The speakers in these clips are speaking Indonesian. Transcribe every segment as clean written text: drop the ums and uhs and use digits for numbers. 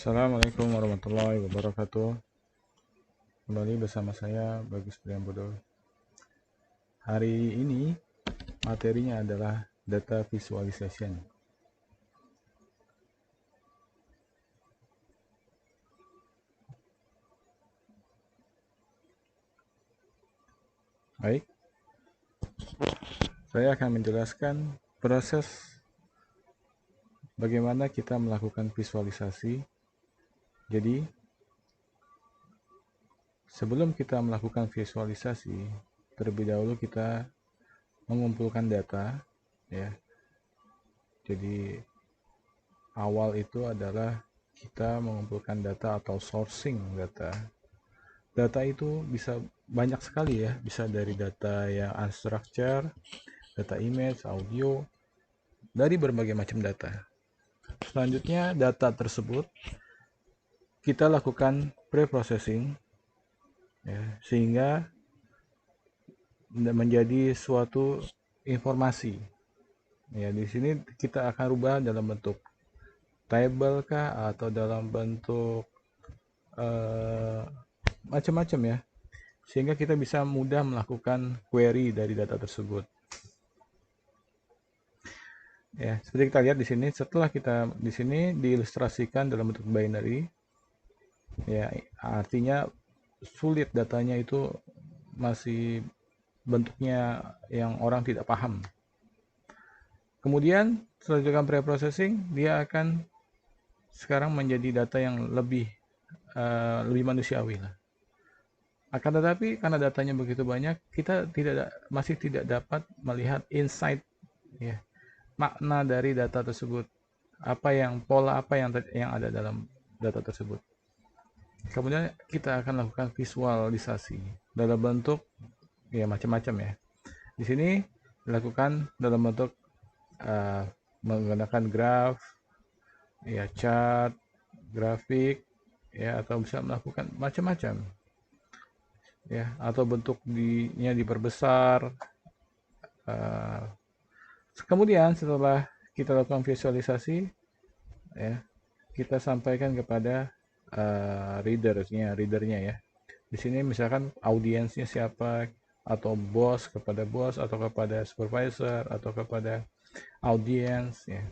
Assalamualaikum warahmatullahi wabarakatuh. Kembali bersama saya Bagus Priambodo. Hari ini materinya adalah data visualization. Baik, saya akan menjelaskan proses bagaimana kita melakukan visualisasi. Jadi, sebelum kita melakukan visualisasi, terlebih dahulu kita mengumpulkan data, ya. Jadi, awal itu adalah kita mengumpulkan data atau sourcing data. Data itu bisa banyak sekali ya, bisa dari data yang unstructured, data image, audio, dari berbagai macam data. Selanjutnya data tersebut kita lakukan pre-processing, ya, sehingga menjadi suatu informasi. Ya, di sini kita akan rubah dalam bentuk table kah atau dalam bentuk macam-macam ya, sehingga kita bisa mudah melakukan query dari data tersebut. Ya, seperti kita lihat di sini, setelah kita di sini diilustrasikan dalam bentuk binary, ya artinya sulit, datanya itu masih bentuknya yang orang tidak paham. Kemudian setelah dilakukan pre-processing, dia akan sekarang menjadi data yang lebih manusiawi lah. Akan tetapi karena datanya begitu banyak, kita masih tidak dapat melihat insight, ya, makna dari data tersebut, pola apa yang ada dalam data tersebut. Kemudian kita akan lakukan visualisasi dalam bentuk ya macam-macam ya. Di sini dilakukan dalam bentuk menggunakan graf, ya chart, grafik, ya, atau bisa melakukan macam-macam ya, atau bentuknya diperbesar. Kemudian setelah kita lakukan visualisasi, ya, kita sampaikan kepada readernya ya. Di sini misalkan audiensnya siapa, atau kepada bos, atau kepada supervisor, atau kepada audiens ya.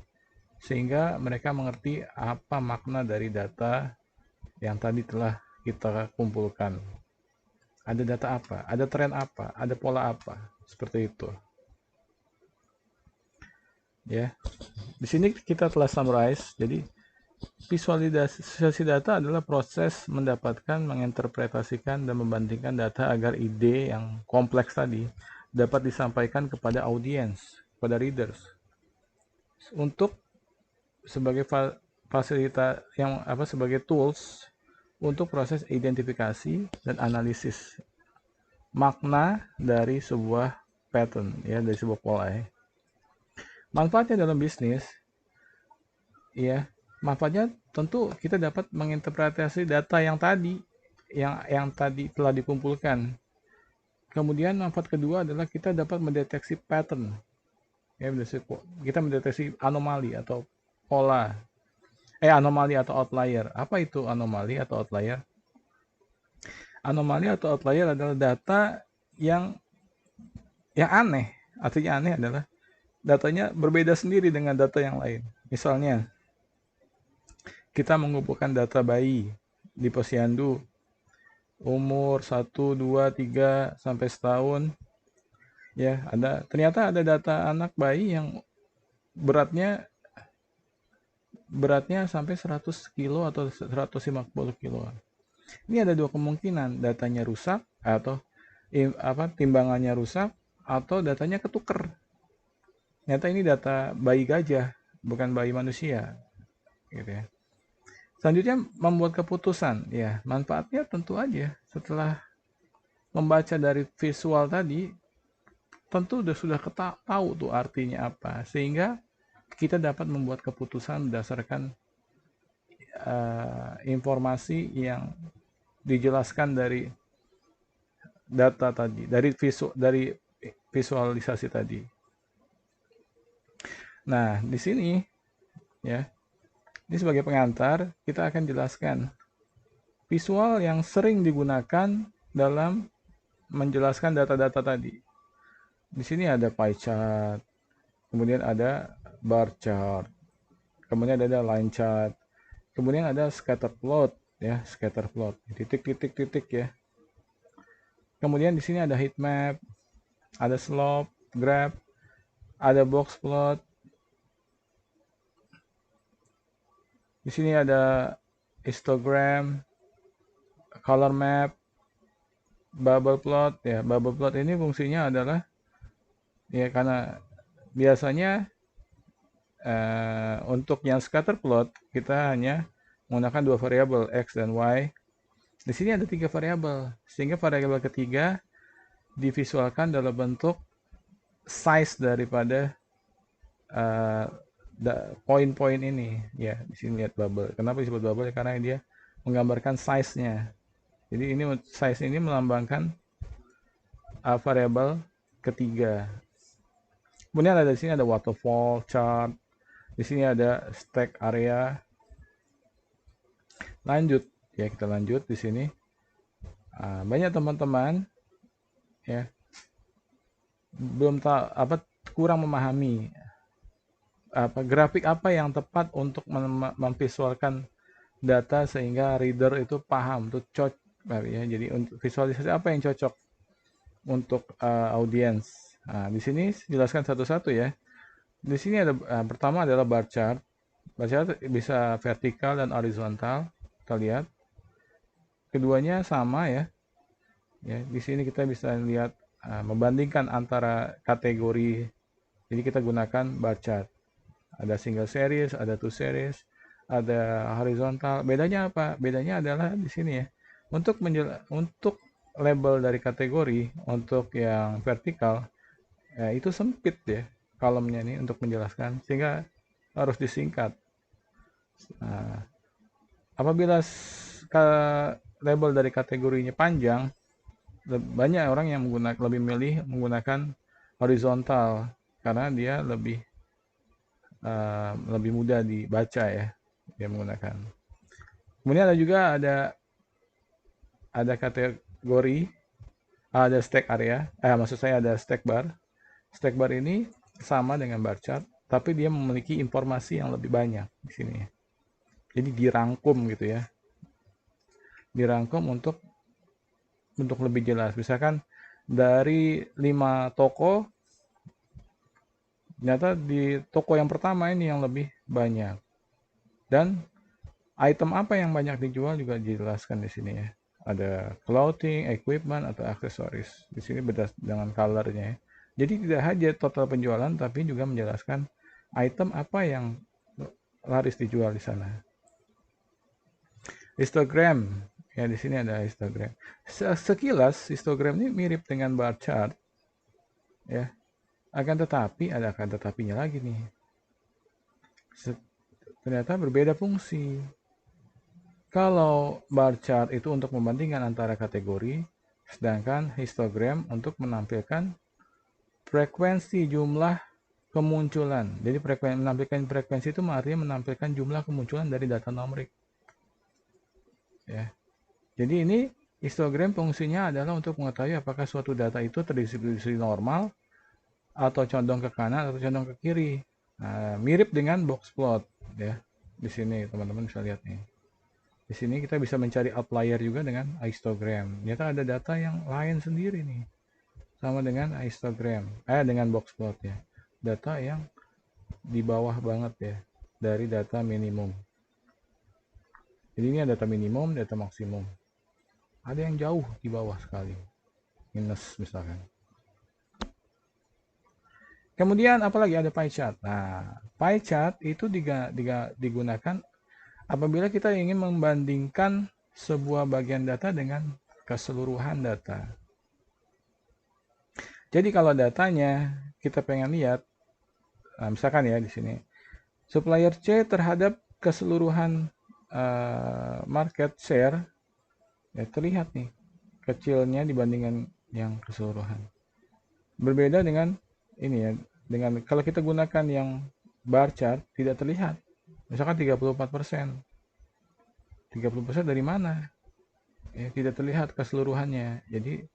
Sehingga mereka mengerti apa makna dari data yang tadi telah kita kumpulkan. Ada data apa, ada tren apa, ada pola apa, seperti itu. Ya. Di sini kita telah summarize. Jadi visualisasi data adalah proses mendapatkan, menginterpretasikan, dan membandingkan data agar ide yang kompleks tadi dapat disampaikan kepada audiens, kepada readers, untuk sebagai fasilitas sebagai tools untuk proses identifikasi dan analisis makna dari sebuah pattern, ya, dari sebuah pola ya. Manfaatnya dalam bisnis, ya, manfaatnya tentu kita dapat menginterpretasi data yang tadi telah dikumpulkan. Kemudian manfaat kedua adalah kita dapat mendeteksi pattern, ya, kita mendeteksi anomali atau pola, anomali atau outlier. Apa itu anomali atau outlier? Anomali atau outlier adalah data yang aneh. Artinya aneh adalah datanya berbeda sendiri dengan data yang lain. Misalnya, kita mengumpulkan data bayi di posyandu umur 1, 2, 3 sampai setahun. Ya, ternyata ada data anak bayi yang beratnya sampai 100 kilo atau 150 kilo. Ini ada dua kemungkinan, datanya rusak atau timbangannya rusak, atau datanya ketuker. Ternyata ini data bayi gajah, bukan bayi manusia, gitu ya. Selanjutnya membuat keputusan, ya, manfaatnya tentu aja setelah membaca dari visual tadi, tentu sudah tahu tuh artinya apa, sehingga kita dapat membuat keputusan berdasarkan informasi yang dijelaskan dari data tadi, dari visualisasi tadi. Nah, di sini ya, Ini sebagai pengantar, kita akan jelaskan visual yang sering digunakan dalam menjelaskan data-data tadi. Di sini ada pie chart, kemudian ada bar chart, kemudian ada line chart, kemudian ada scatter plot, ya, scatter plot, titik-titik-titik ya. Kemudian di sini ada heat map, ada slope graph, ada box plot. Di sini ada histogram, color map, bubble plot ya. Bubble plot ini fungsinya adalah ya karena biasanya untuk yang scatter plot kita hanya menggunakan dua variabel x dan y. Di sini ada 3 variabel, sehingga variabel ketiga divisualkan dalam bentuk size daripada poin-poin ini. Ya, di sini lihat bubble. Kenapa disebut bubble? Karena dia menggambarkan size-nya. Jadi ini size ini melambangkan variabel ketiga. Kemudian ada di sini ada waterfall chart. Di sini ada stack area. Lanjut ya, kita lanjut di sini. Banyak teman-teman ya belum tahu kurang memahami grafik apa yang tepat untuk memvisualkan data sehingga reader itu paham tuh cocok ya. Jadi untuk visualisasi apa yang cocok untuk audiens. Di sini jelaskan satu-satu ya. Di sini ada pertama adalah bar chart. Bar chart bisa vertikal dan horizontal. Kita lihat. Keduanya sama ya. Ya, di sini kita bisa lihat membandingkan antara kategori. Jadi kita gunakan bar chart. Ada single series, ada two series, ada horizontal. Bedanya apa? Bedanya adalah di sini ya. Untuk label dari kategori, untuk yang vertikal ya, itu sempit ya kolomnya nih untuk menjelaskan, sehingga harus disingkat. Nah, apabila label dari kategorinya panjang, banyak orang yang lebih milih menggunakan horizontal karena dia lebih mudah dibaca ya, dia menggunakan. Kemudian ada juga ada kategori, ada stack area, maksud saya ada stack bar. Stack bar ini sama dengan bar chart, tapi dia memiliki informasi yang lebih banyak di sini. Jadi dirangkum gitu ya. Dirangkum untuk lebih jelas. Misalkan dari 5 toko, ternyata di toko yang pertama ini yang lebih banyak. Dan item apa yang banyak dijual juga dijelaskan di sini ya. Ada clothing, equipment, atau aksesoris. Di sini beda dengan colornya ya. Jadi tidak hanya total penjualan, tapi juga menjelaskan item apa yang laris dijual di sana. Histogram, ya di sini ada histogram. Sekilas histogram ini mirip dengan bar chart, ya. Akan tetapi ada akan tetapinya lagi nih. Ternyata berbeda fungsi. Kalau bar chart itu untuk membandingkan antara kategori, sedangkan histogram untuk menampilkan frekuensi jumlah kemunculan. Jadi menampilkan frekuensi itu artinya menampilkan jumlah kemunculan dari data numerik. Ya. Jadi ini histogram fungsinya adalah untuk mengetahui apakah suatu data itu terdistribusi normal atau condong ke kanan atau condong ke kiri. Nah, mirip dengan box plot ya. Di sini teman-teman bisa lihat nih. Di sini kita bisa mencari outlier juga dengan histogram. Ternyata ada data yang lain sendiri nih. Sama dengan histogram, dengan box plot ya. Data yang di bawah banget ya dari data minimum. Jadi ini ada data minimum, data maksimum. Ada yang jauh di bawah sekali, minus misalkan. Kemudian apalagi ada pie chart. Nah, pie chart itu digunakan apabila kita ingin membandingkan sebuah bagian data dengan keseluruhan data. Jadi kalau datanya kita pengen lihat, nah misalkan ya di sini, supplier C terhadap keseluruhan market share, ya terlihat nih kecilnya dibandingkan yang keseluruhan. Berbeda dengan ini ya, dengan kalau kita gunakan yang bar chart tidak terlihat. Misalkan 34%. 30% dari mana? Ya, tidak terlihat keseluruhannya. Jadi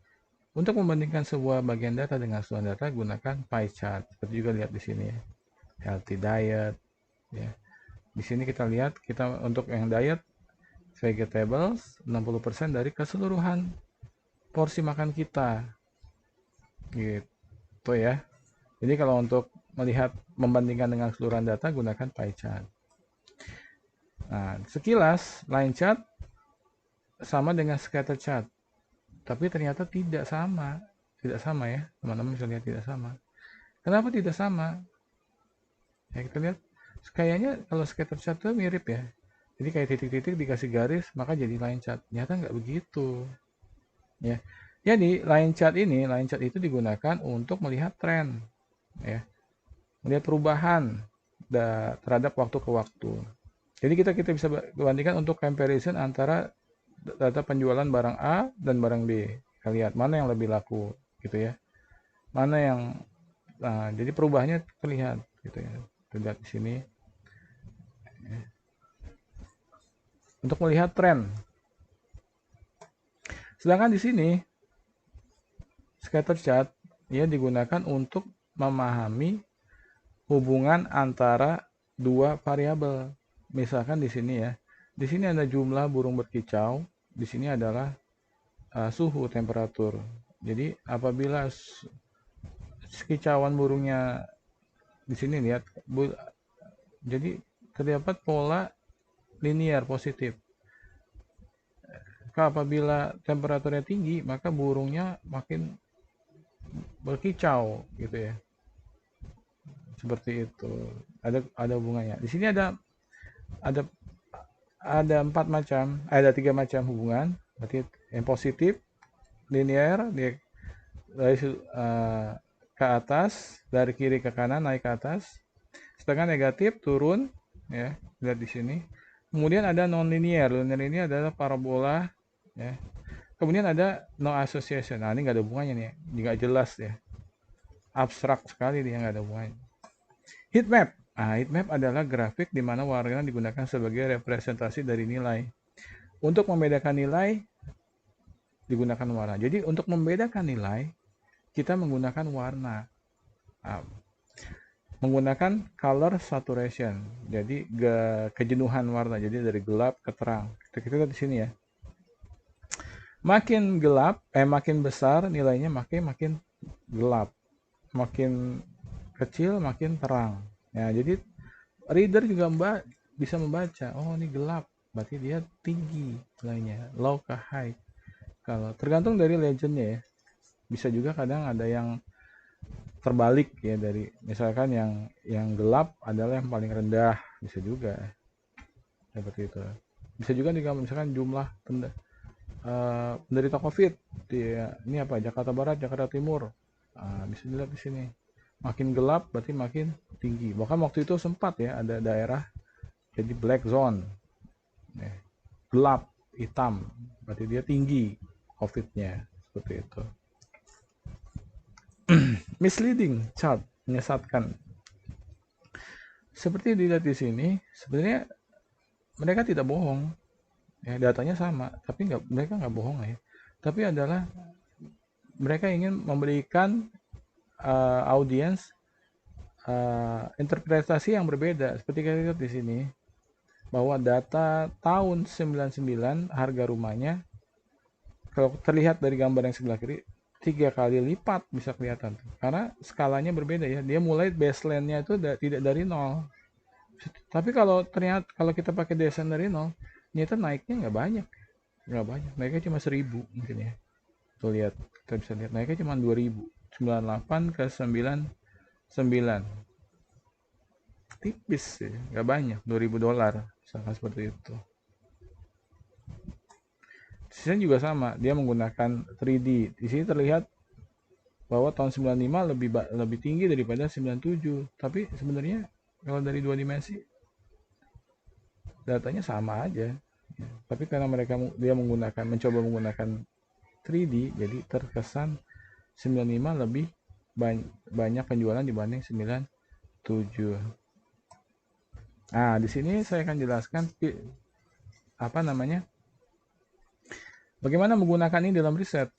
untuk membandingkan sebuah bagian data dengan seluruh data, gunakan pie chart. Seperti juga lihat di sini ya. Healthy diet ya. Di sini kita lihat kita untuk yang diet vegetables 60% dari keseluruhan porsi makan kita. Gitu ya. Jadi kalau untuk melihat membandingkan dengan keseluruhan data, gunakan pie chart. Nah, sekilas line chart sama dengan scatter chart, tapi ternyata tidak sama. Tidak sama ya, teman-teman bisa lihat tidak sama. Kenapa tidak sama? Ya, kita lihat kayaknya kalau scatter chart itu mirip ya. Jadi kayak titik-titik dikasih garis, maka jadi line chart. Ternyata nggak begitu. Ya. Jadi line chart itu digunakan untuk melihat tren, ya, melihat perubahan terhadap waktu ke waktu. Jadi kita bisa bandingkan untuk comparison antara data penjualan barang A dan barang B. Kita lihat mana yang lebih laku, gitu ya. Mana yang jadi perubahannya terlihat, gitu ya. Kita lihat di sini. Untuk melihat tren. Sedangkan di sini scatter chart ya digunakan untuk memahami hubungan antara dua variabel. Misalkan di sini ya. Di sini ada jumlah burung berkicau, di sini adalah suhu temperatur. Jadi apabila kicauan burungnya di sini lihat, jadi terdapat pola linear positif. Apabila temperaturnya tinggi, maka burungnya makin berkicau, gitu ya. Seperti itu. Ada hubungannya. Di sini ada ada 3 macam hubungan. Berarti yang positif linear dari ke atas, dari kiri ke kanan naik ke atas. Sedangkan negatif turun, ya, lihat di sini. Kemudian ada non linear. Linear ini adalah parabola, ya. Kemudian ada no association. Nah, ini nggak ada hubungannya nih, nggak jelas ya. Abstrak sekali dia, nggak ada hubungannya. Heat map. Nah, heat map adalah grafik di mana warna digunakan sebagai representasi dari nilai. Untuk membedakan nilai, digunakan warna. Jadi untuk membedakan nilai, kita menggunakan warna. Nah, menggunakan color saturation. Jadi kejenuhan warna. Jadi dari gelap ke terang. Kita lihat di sini ya. Makin gelap, makin besar nilainya, makin gelap. Makin kecil, makin terang. Ya, jadi reader juga bisa membaca. Oh, ini gelap. Berarti dia tinggi nilainya. Low ke high. Kalau tergantung dari legendnya ya. Bisa juga kadang ada yang terbalik ya, dari misalkan yang gelap adalah yang paling rendah, bisa juga seperti itu. Bisa juga misalkan jumlah penderita COVID ini apa, Jakarta Barat, Jakarta Timur. Bisa dilihat di sini. Makin gelap berarti makin tinggi. Bahkan waktu itu sempat ya ada daerah jadi black zone, gelap hitam, berarti dia tinggi COVID-nya, seperti itu. Misleading chart, menyesatkan. Seperti dilihat di sini, sebenarnya mereka tidak bohong, ya, datanya sama, tapi mereka nggak bohong ya. Tapi adalah mereka ingin memberikan audiens interpretasi yang berbeda. Seperti kita lihat di sini, bahwa data tahun 99 harga rumahnya, kalau terlihat dari gambar yang sebelah kiri, 3 kali lipat bisa kelihatan. Karena skalanya berbeda ya. Dia mulai baseline-nya itu tidak dari nol. Tapi kalau kita pakai desain dari nol, ternyata naiknya nggak banyak. Naiknya cuma 1000 mungkin ya. Tuh lihat, kita bisa lihat naiknya cuma 2000. 98 ke 99. Tipis ya, nggak banyak, $2000 misalkan seperti itu. Sisanya juga sama, dia menggunakan 3D. Di sini terlihat bahwa tahun 95 lebih tinggi daripada 97. Tapi sebenarnya kalau dari 2 dimensi datanya sama aja. Tapi karena dia mencoba menggunakan 3D, jadi terkesan 95 lebih banyak penjualan dibanding 97. Nah, di sini saya akan jelaskan apa namanya, bagaimana menggunakan ini dalam riset.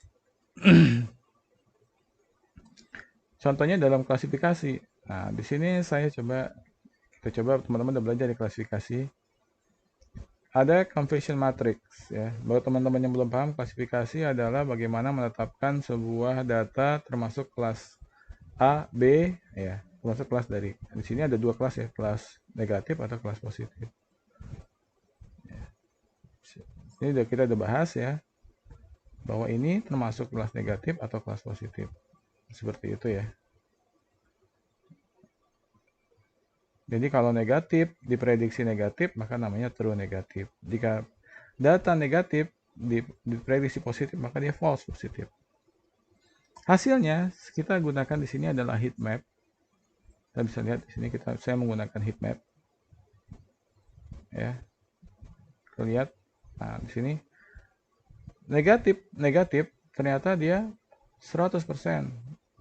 Contohnya dalam klasifikasi. Nah, di sini kita coba teman-teman udah belajar di klasifikasi. Ada conversion matrix ya. Buat teman-teman yang belum paham, klasifikasi adalah bagaimana menetapkan sebuah data termasuk kelas A, B ya, termasuk kelas dari. Di sini ada dua kelas ya, kelas negatif atau kelas positif. Ini kita udah bahas ya, bahwa ini termasuk kelas negatif atau kelas positif. Seperti itu ya. Jadi kalau negatif, diprediksi negatif, maka namanya true negatif. Jika data negatif diprediksi positif, maka dia false positif. Hasilnya kita gunakan di sini adalah heat map. Kita bisa lihat di sini saya menggunakan heat map. Ya. Lihat. Nah, di sini negatif ternyata dia 100%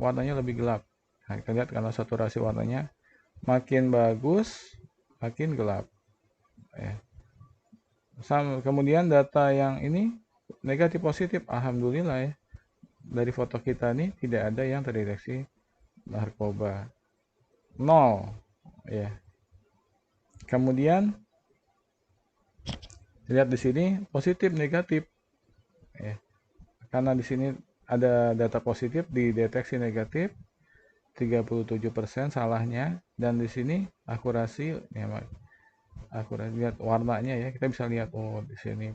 warnanya lebih gelap. Nah, kita lihat kalau saturasi warnanya makin bagus, makin gelap. Ya. Kemudian data yang ini negatif positif, alhamdulillah ya. Dari foto kita nih tidak ada yang terdeteksi narkoba. 0 ya. Kemudian lihat di sini positif negatif ya. Karena di sini ada data positif dideteksi negatif 37% salahnya, dan di sini akurasi ya, akurasi lihat warnanya ya, kita bisa lihat oh di sini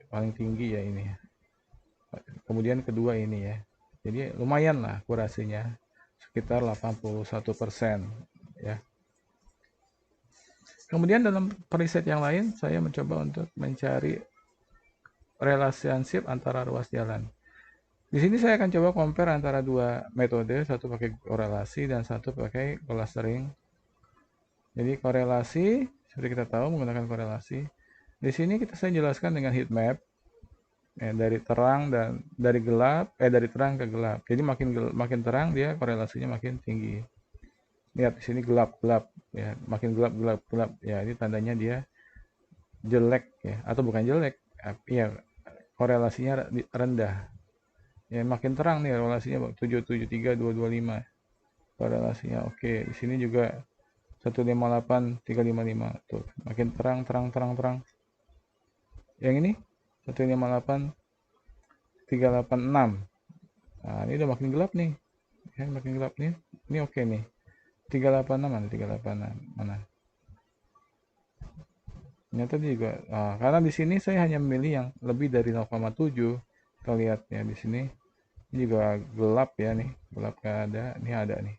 paling tinggi ya ini ya. Kemudian kedua ini ya. Jadi lumayan lah akurasinya, sekitar 81% ya. Kemudian dalam periset yang lain saya mencoba untuk mencari relationship antara ruas jalan. Di sini saya akan coba compare antara dua metode, satu pakai korelasi dan satu pakai clustering. Jadi korelasi, seperti kita tahu menggunakan korelasi. Di sini saya jelaskan dengan heat map, dari terang dan dari terang ke gelap. Jadi makin terang dia korelasinya makin tinggi. Lihat di sini gelap ya, makin gelap ya, ini tandanya dia jelek ya, atau bukan jelek, ya korelasinya rendah. Ya makin terang nih korelasinya 773,225 korelasinya oke. Di sini juga 158,355 tuh makin terang. Yang ini 158,386. Nah ini udah makin gelap nih ya, makin gelap nih. Ini oke nih 386 mana 386 mana. Ternyata dia juga karena di sini saya hanya memilih yang lebih dari 0,7. Kita lihat ya di sini. Ini juga gelap ya nih, gelap nggak ada. Ini ada nih,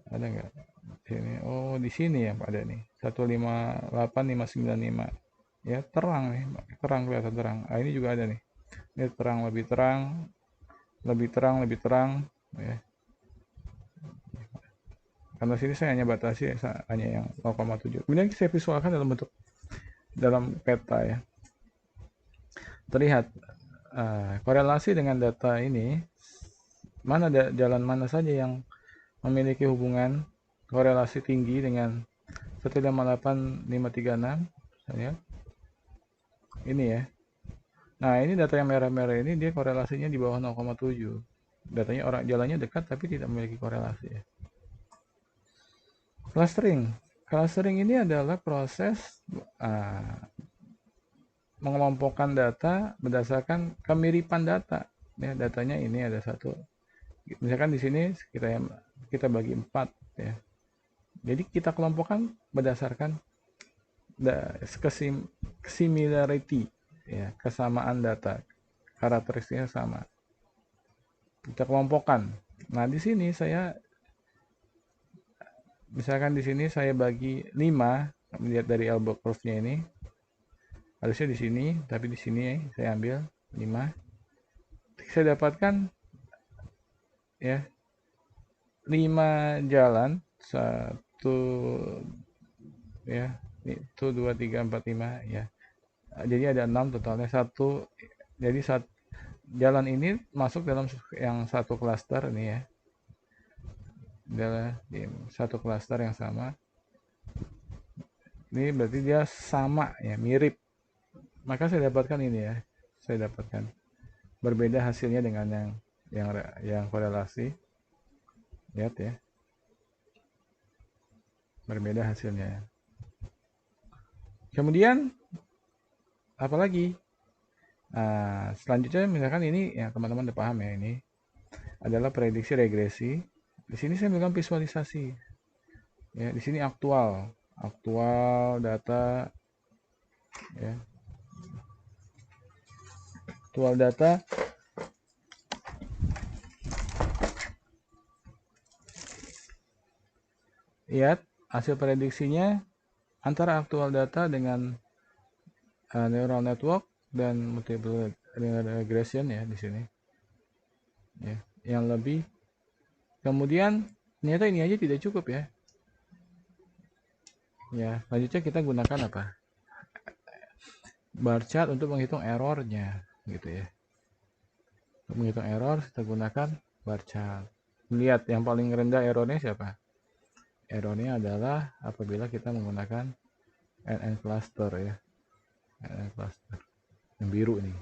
ada nggak? Sini, oh di sini ya ada nih, 158,595 ya, terang nih, terang kelihatan terang. Ini juga ada nih, ini terang lebih terang ya. Karena sini saya hanya batasi hanya yang 0,7. Kemudian saya visualkan dalam peta ya. Terlihat korelasi dengan data ini, jalan mana saja yang memiliki hubungan korelasi tinggi dengan 158,536 ya. Ini ya. Nah, ini data yang merah-merah ini dia korelasinya di bawah 0,7. Datanya orang jalannya dekat tapi tidak memiliki korelasi ya. Clustering. Clustering ini adalah proses mengelompokkan data berdasarkan kemiripan data. Ya, datanya ini ada satu. Misalkan di sini kita bagi 4 ya. Jadi kita kelompokkan berdasarkan similarity ya, kesamaan data, karakteristiknya sama. Kita kelompokkan. Nah, di sini misalkan di sini saya bagi 5, melihat dari elbow curve-nya ini. Harusnya di sini, tapi di sini saya ambil 5. Saya dapatkan ya 5 jalan, 1 ya, itu 2 3 4 5 ya. Jadi ada 6 totalnya, jadi jalan ini masuk dalam yang satu klaster ini ya, adalah satu klaster yang sama. Ini berarti dia sama ya, mirip. Maka saya dapatkan ini ya. Saya dapatkan berbeda hasilnya dengan yang korelasi. Lihat ya. Berbeda hasilnya. Kemudian apalagi? Nah, selanjutnya misalkan ini ya teman-teman udah paham ya, ini adalah prediksi regresi. Di sini saya bilang visualisasi. Ya, di sini aktual data ya. Aktual data lihat hasil prediksinya antara aktual data dengan neural network dan multiple regression ya di sini. Ya, yang lebih. Kemudian ternyata ini aja tidak cukup ya. Ya, selanjutnya kita gunakan apa? Bar chart untuk menghitung errornya gitu ya. Untuk menghitung error kita gunakan bar chart. Lihat yang paling rendah errornya siapa? Errornya adalah apabila kita menggunakan NN cluster ya. NN cluster. Yang biru nih.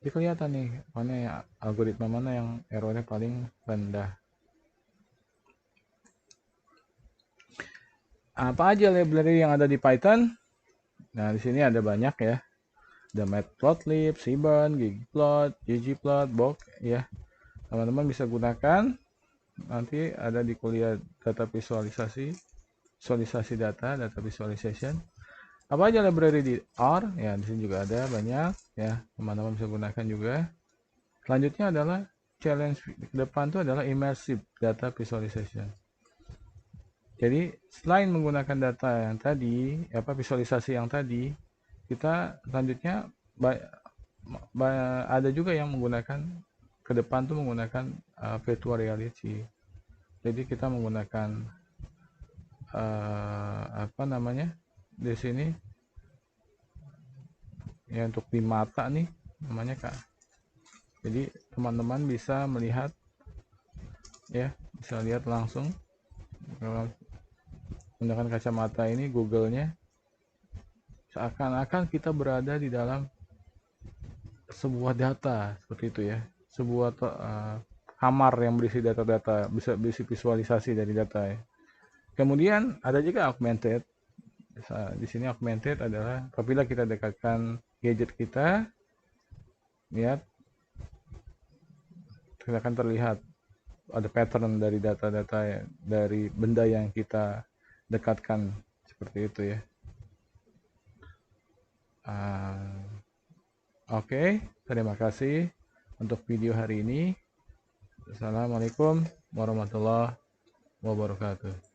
Jadi kelihatan nih mana ya, algoritma mana yang errornya paling rendah. Apa aja library yang ada di Python? Nah, di sini ada banyak ya. Ada matplotlib, Seaborn, ggplot, ggplot, Bok ya. Teman-teman bisa gunakan, nanti ada di kuliah data visualisasi data visualization. Apa aja library di R? Ya, di sini juga ada banyak ya. Teman-teman bisa gunakan juga. Selanjutnya adalah challenge ke depan itu adalah immersive data visualization. Jadi selain menggunakan data yang tadi, visualisasi yang tadi, kita selanjutnya ada juga yang menggunakan ke depan tuh menggunakan virtual reality. Jadi kita menggunakan apa namanya di sini ya untuk di mata nih namanya Kak. Jadi teman-teman bisa melihat ya, bisa lihat langsung menggunakan kacamata ini Google-nya, seakan-akan kita berada di dalam sebuah data seperti itu ya, sebuah kamar yang berisi data-data, bisa berisi visualisasi dari data ya. Kemudian ada juga augmented. Di sini augmented adalah apabila kita dekatkan gadget kita, lihat akan terlihat ada pattern dari data-data ya, dari benda yang kita dekatkan seperti itu ya. Oke, terima kasih untuk video hari ini. Assalamualaikum warahmatullahi wabarakatuh.